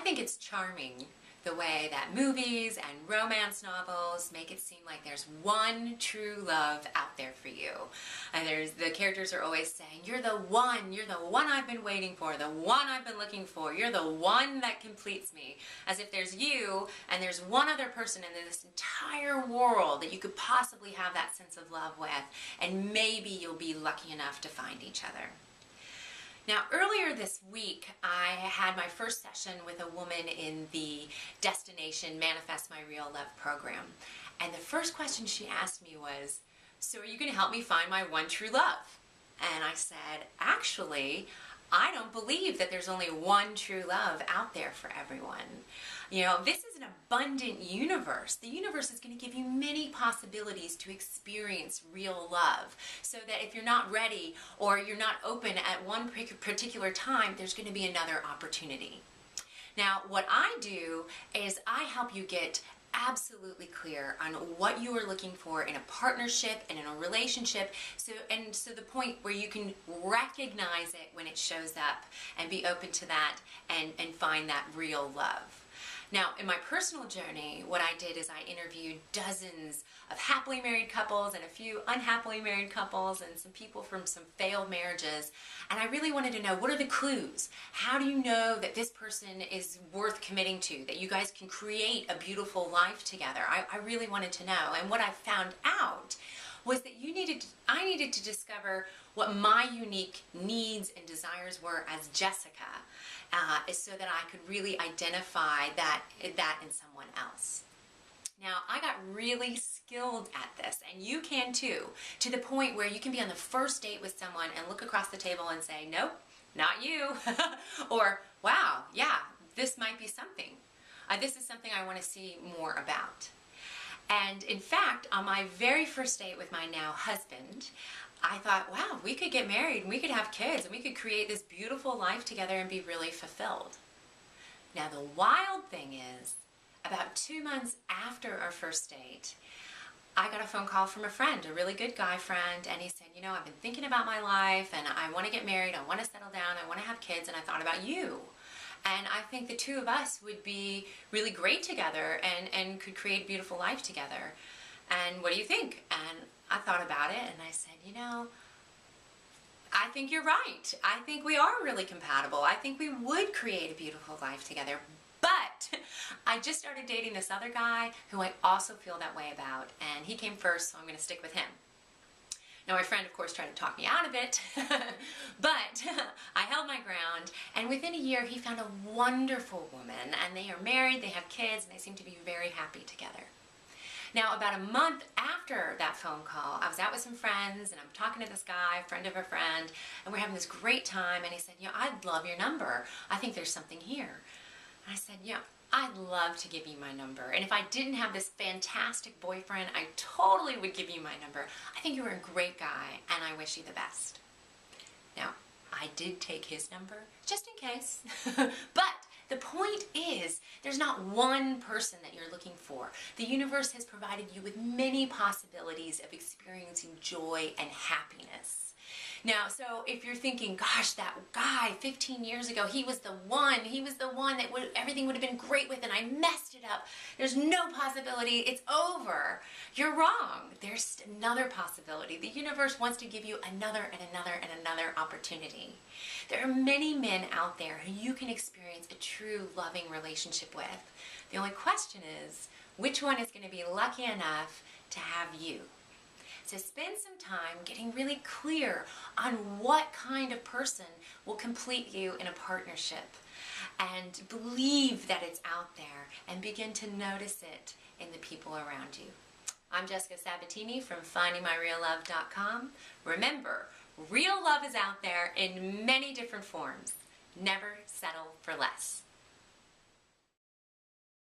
think it's charming the way that movies and romance novels make it seem like there's one true love out there for you. And the characters are always saying, you're the one I've been waiting for, the one I've been looking for, you're the one that completes me. As if there's you and there's one other person in this entire world that you could possibly have that sense of love with, and maybe you'll be lucky enough to find each other. Now, earlier this week, I had my first session with a woman in the Destination Manifest My Real Love program. And the first question she asked me was, so are you going to help me find my one true love? And I said, actually, I don't believe that there's only one true love out there for everyone. You know, this is an abundant universe. The universe is going to give you many possibilities to experience real love. So that if you're not ready or you're not open at one particular time, there's going to be another opportunity. Now, what I do is I help you get absolutely clear on what you are looking for in a partnership and in a relationship, so the point where you can recognize it when it shows up and be open to that and find that real love. Now, in my personal journey, what I did is I interviewed dozens of happily married couples and a few unhappily married couples and some people from some failed marriages. And I really wanted to know, what are the clues? How do you know that this person is worth committing to, that you guys can create a beautiful life together? I really wanted to know. And what I found out was that I needed to discover what my unique needs and desires were as Jessica, so that I could really identify that in someone else. Now, I got really skilled at this, and you can too, to the point where you can be on the first date with someone and look across the table and say, nope, not you, or wow, yeah, this might be something. This is something I want to see more about. And in fact, on my very first date with my now husband, I thought, wow, we could get married and we could have kids and we could create this beautiful life together and be really fulfilled. Now, the wild thing is, about 2 months after our first date, I got a phone call from a friend, a really good guy friend, and he said, you know, I've been thinking about my life and I want to get married, I want to settle down, I want to have kids, and I thought about you. And I think the two of us would be really great together and could create a beautiful life together. And what do you think? And I thought about it and I said, you know, I think you're right. I think we are really compatible. I think we would create a beautiful life together. But I just started dating this other guy who I also feel that way about. And he came first, so I'm going to stick with him. Now, my friend, of course, tried to talk me out of it, but I held my ground, and within a year, he found a wonderful woman, and they are married, they have kids, and they seem to be very happy together. Now, about a month after that phone call, I was out with some friends, and I'm talking to this guy, a friend of a friend, and we're having this great time, and he said, you know, I'd love your number. I think there's something here. And I said, yeah, I'd love to give you my number. And if I didn't have this fantastic boyfriend, I totally would give you my number. I think you're a great guy, and I wish you the best. Now, I did take his number, just in case. But the point is, there's not one person that you're looking for. The universe has provided you with many possibilities of experiencing joy and happiness. Now, so if you're thinking, gosh, that guy 15 years ago, he was the one that everything would have been great with, and I messed it up. There's no possibility, it's over. You're wrong. There's another possibility. The universe wants to give you another and another and another opportunity. There are many men out there who you can experience a true loving relationship with. The only question is, which one is going to be lucky enough to have you? So spend some time getting really clear on what kind of person will complete you in a partnership, and believe that it's out there and begin to notice it in the people around you. I'm Jessica Sabatini from FindingMyRealLove.com. Remember, real love is out there in many different forms. Never settle for less.